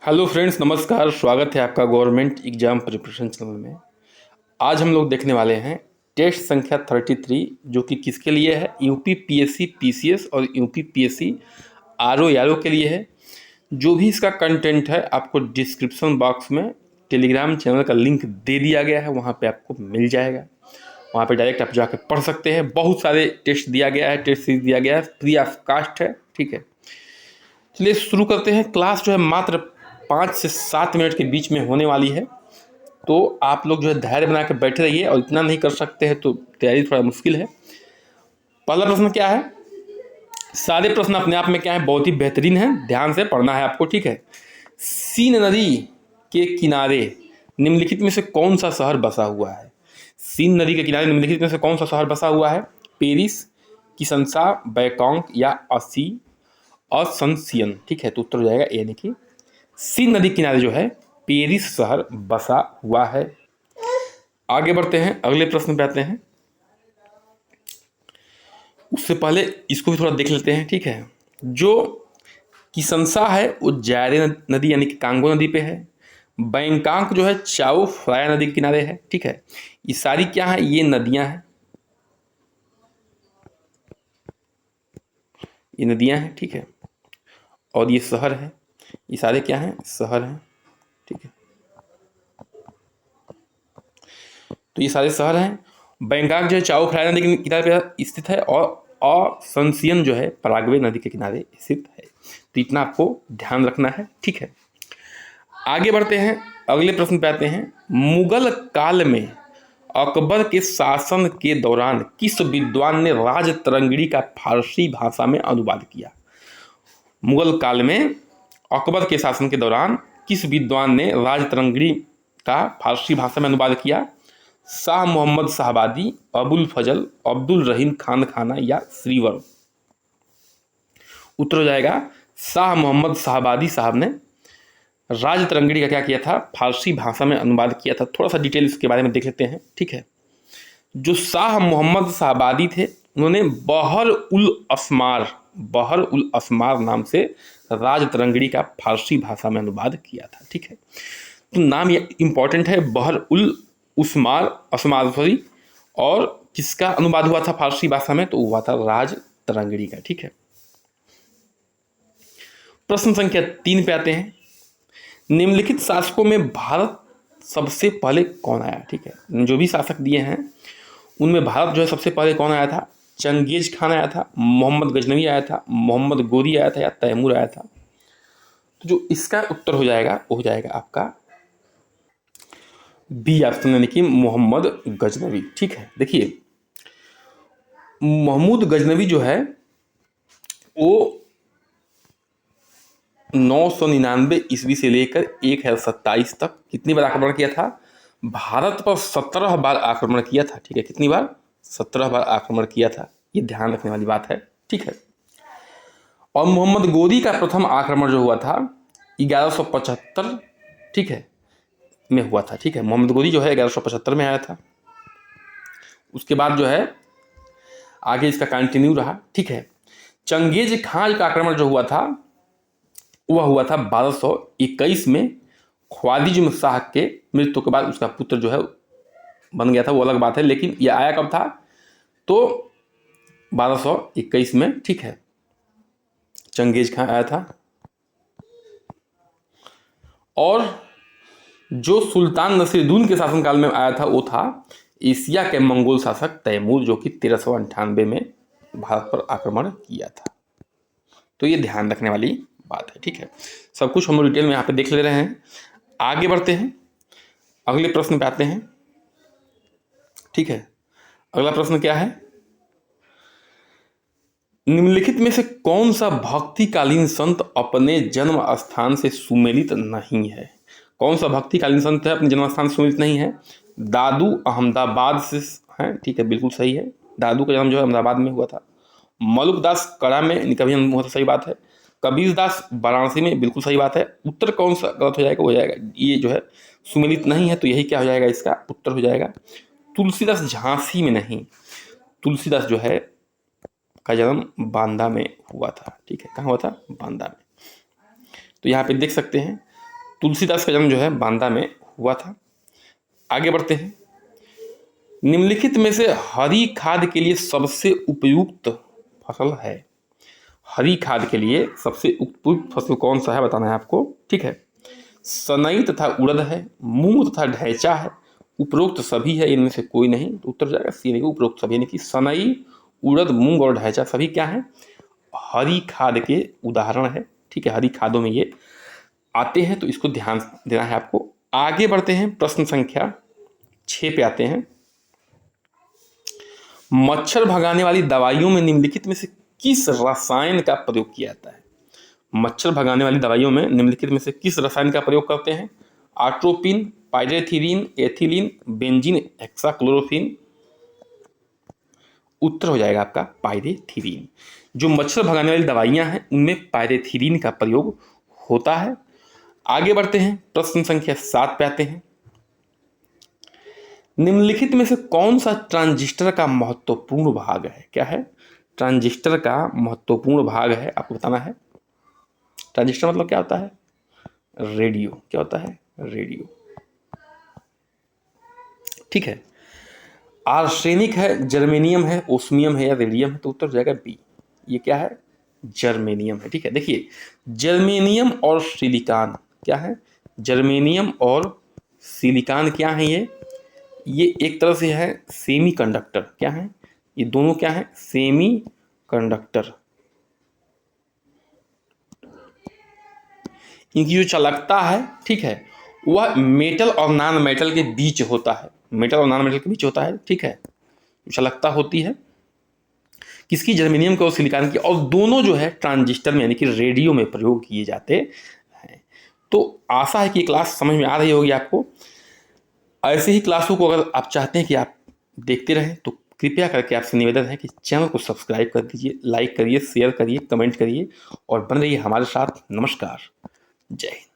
Hello friends, नमस्कार। स्वागत है आपका गवर्नमेंट एग्जाम प्रिपरेशन चैनल में। आज हम लोग देखने वाले हैं टेस्ट संख्या 33, जो कि किसके लिए है? यूपी पीएससी पीसीएस और यूपी पीएससी आरओ यारो के लिए है। जो भी इसका कंटेंट है आपको डिस्क्रिप्शन बॉक्स में टेलीग्राम चैनल का लिंक दे दिया गया है, वहाँ पे आपको मिल जाएगा। वहाँ पे डायरेक्ट आप जाकर पढ़ सकते हैं। बहुत सारे टेस्ट दिया गया है, टेस्ट सीरीज दिया गया है, फ्री ऑफ कास्ट है। ठीक है, चलिए शुरू करते हैं। क्लास जो है मात्र 5 से 7 मिनट के बीच में होने वाली है, तो आप लोग जो है धैर्य बना के बैठे रहिए। और इतना नहीं कर सकते हैं तो तैयारी थोड़ा मुश्किल है। पहला प्रश्न क्या है? सारे प्रश्न अपने आप में क्या है, बहुत ही बेहतरीन है। ध्यान से पढ़ना है आपको, ठीक है। सीन नदी के किनारे निम्नलिखित में से कौन सा शहर बसा हुआ है? सीन नदी के किनारे निम्नलिखित में से कौन सा शहर बसा हुआ है? पेरिस, किसनसा, बैकॉन्ग या असनसियन। ठीक है, तो उत्तर हो जाएगा ए, यानी कि सीन नदी किनारे जो है पेरिस शहर बसा हुआ है। आगे बढ़ते हैं, अगले प्रश्न पे आते हैं। उससे पहले इसको भी थोड़ा देख लेते हैं, ठीक है। जो किसनसा है वो जायरे नदी यानी कि कांगो नदी पे है। बैंकॉक जो है चाओ फ्राया नदी के किनारे है, ठीक है। ये सारी क्या है? ये नदियां हैं, ये नदियां हैं, ठीक है। और ये शहर है। ये सारे क्या हैं? शहर हैं, ठीक है। तो ये सारे शहर हैं। बैंकॉक जो है चाओ फ्राया नदी के किनारे पे स्थित है, और सनसियन जो है पराग्वे नदी के किनारे स्थित है। तो इतना आपको ध्यान रखना है, ठीक है। आगे बढ़ते हैं, अगले प्रश्न पे आते हैं। मुगल काल में अकबर के शासन के दौरान किस विद्वान ने राजतरंगिणी का फारसी भाषा में अनुवाद किया? मुगल काल में अकबर के शासन के दौरान किस विद्वान ने राजतरंगिणी का फारसी भाषा में अनुवाद किया? शाह मोहम्मद शाहबादी, अबुल फजल, अब्दुल रहीम खान खाना या श्रीवर। उत्तर हो जाएगा शाह मोहम्मद शाहबादी साहब ने राजतरंगिणी का क्या किया था? फारसी भाषा में अनुवाद किया था। थोड़ा सा डिटेल इसके बारे में देख लेते हैं, ठीक है। जो शाह मोहम्मद शाहबादी थे, उन्होंने बहर उल अस्मार नाम से राजतरंगिणी का फारसी भाषा में अनुवाद किया था, ठीक है। तो नाम ये इंपॉर्टेंट है, बहर उल अस्मार सॉरी। और किसका अनुवाद हुआ था फारसी भाषा में? तो हुआ था राजतरंगिणी का, ठीक है। प्रश्न संख्या 3 पे आते हैं। निम्नलिखित शासकों में भारत सबसे पहले कौन आया? ठीक है, जो भी शासक दिए हैं उनमें भारत जो है सबसे पहले कौन आया था? चंगेज खान आया था, मोहम्मद गजनवी आया था, मोहम्मद गोरी आया था या तैमूर आया था? तो जो इसका उत्तर हो जाएगा वो हो जाएगा आपका बी ऑप्शन, यानी कि मोहम्मद गजनवी, ठीक है। देखिए, महमूद गजनवी जो है वो 999 ईस्वी से लेकर 1027 तक कितनी बार आक्रमण किया था? भारत पर 17 बार आक्रमण किया था, ठीक है। कितनी बार? 17 बार आक्रमण किया था। ये ध्यान रखने वाली बात है, ठीक है। और मोहम्मद गोरी का प्रथम आक्रमण जो हुआ था 1175, ठीक है, में हुआ था, ठीक है। मोहम्मद गोरी जो है 1175 में आया था। उसके बाद जो है आगे इसका कंटिन्यू रहा, ठीक है। चंगेज खान का आक्रमण जो हुआ था वह हुआ था 1221 में। ख्वारिज्म शाह के मृत्यु के बाद उसका पुत्र जो है बन गया था, वो अलग बात है, लेकिन यह आया कब था? तो 1221 में, ठीक है, चंगेज खान आया था। और जो सुल्तान नसीरुद्दौला के शासनकाल में आया था वो था एशिया के मंगोल शासक तैमूर, जो कि 1398 में भारत पर आक्रमण किया था। तो ये ध्यान रखने वाली बात है, ठीक है। सब कुछ हम डिटेल में यहाँ पे देख ले रहे हैं। आगे बढ़ते हैं, अगले प्रश्न पे आते हैं, ठीक है। अगला प्रश्न क्या है? निम्नलिखित में से कौन सा भक्तिकालीन संत अपने जन्म स्थान से सुमेलित नहीं है? कौन सा भक्तिकालीन संत है अपने जन्म स्थान से सुमेलित नहीं है? दादू अहमदाबाद से हैं, ठीक है, बिल्कुल सही है। दादू का जन्म जो है अहमदाबाद में हुआ था। मलुकदास कड़ा में कभी हुआ था, सही बात है। कबीर दास वाराणसी में, बिल्कुल सही बात है। उत्तर कौन सा गलत हो जाएगा? हो जाएगा ये जो है सुमेलित नहीं है, तो यही क्या हो जाएगा? इसका उत्तर हो जाएगा तुलसीदास झांसी में नहीं। तुलसीदास जो है का जन्म बांदा में हुआ था, ठीक है। कहाँ हुआ था? बांदा में। तो यहाँ पे देख सकते हैं तुलसीदास का जन्म जो है बांदा में हुआ था। आगे बढ़ते हैं। निम्नलिखित में से हरी खाद के लिए सबसे उपयुक्त फसल है। हरी खाद के लिए सबसे उपयुक्त फसल कौन सा है बताना है आपको, ठीक है। सनई तथा उड़द है, मूंग तथा ढैंचा है, उपरोक्त सभी है, इनमें से कोई नहीं, तो उत्तर जाएगा सी, उपरोक्त सभी, यानी कि सनई, उड़द, मूंग और ढैंचा सभी क्या है, हरी खाद के उदाहरण है, ठीक है। हरी खादों में ये आते हैं, तो इसको ध्यान देना है आपको। आगे बढ़ते हैं, प्रश्न संख्या 6 पे आते हैं। मच्छर भगाने वाली दवाइयों में निम्नलिखित में से किस रसायन का प्रयोग किया जाता है। मच्छर भगाने वाली दवाइयों में निम्नलिखित में से किस रसायन का प्रयोग करते हैं। आट्रोपिन, पाइरेथीरिन, एथिलीन, बेंजीन, हेक्साक्लोरोफिन। उत्तर हो जाएगा आपका पाइरेथीरिन। जो मच्छर भगाने वाली दवाइयां हैं उनमें पाइरेथीरिन का प्रयोग होता है। आगे बढ़ते हैं, प्रश्न संख्या 7 पे आते हैं। निम्नलिखित में से कौन सा ट्रांजिस्टर का महत्वपूर्ण भाग है। क्या है, ट्रांजिस्टर का महत्वपूर्ण भाग है, आपको बताना है। ट्रांजिस्टर मतलब क्या होता है, रेडियो। क्या होता है, रेडियो, ठीक है। आर्सेनिक है, जर्मेनियम है, ओस्मियम है या रेडियम है, तो उत्तर हो जाएगा बी। ये क्या है, जर्मेनियम है, ठीक है। देखिए, जर्मेनियम और सिलिकॉन क्या है, जर्मेनियम और सिलिकॉन क्या है, ये एक तरह से है सेमी कंडक्टर। क्या है, ये दोनों क्या है, सेमी कंडक्टर। इनकी जो चालकता है, ठीक है, वह मेटल और नॉन मेटल के बीच होता है। मेटल और नॉन मेटल के बीच होता है, ठीक है, चालकता होती है किसकी, जर्मेनियम की और सिलिकॉन की, और दोनों जो है ट्रांजिस्टर में यानी कि रेडियो में प्रयोग किए जाते हैं। तो आशा है कि क्लास समझ में आ रही होगी आपको। ऐसे ही क्लासों को अगर आप चाहते हैं कि आप देखते रहें तो कृपया करके आपसे निवेदन है कि चैनल को सब्सक्राइब कर दीजिए, लाइक करिए, शेयर करिए, कमेंट करिए और बन रहिए हमारे साथ। नमस्कार, जय हिंद।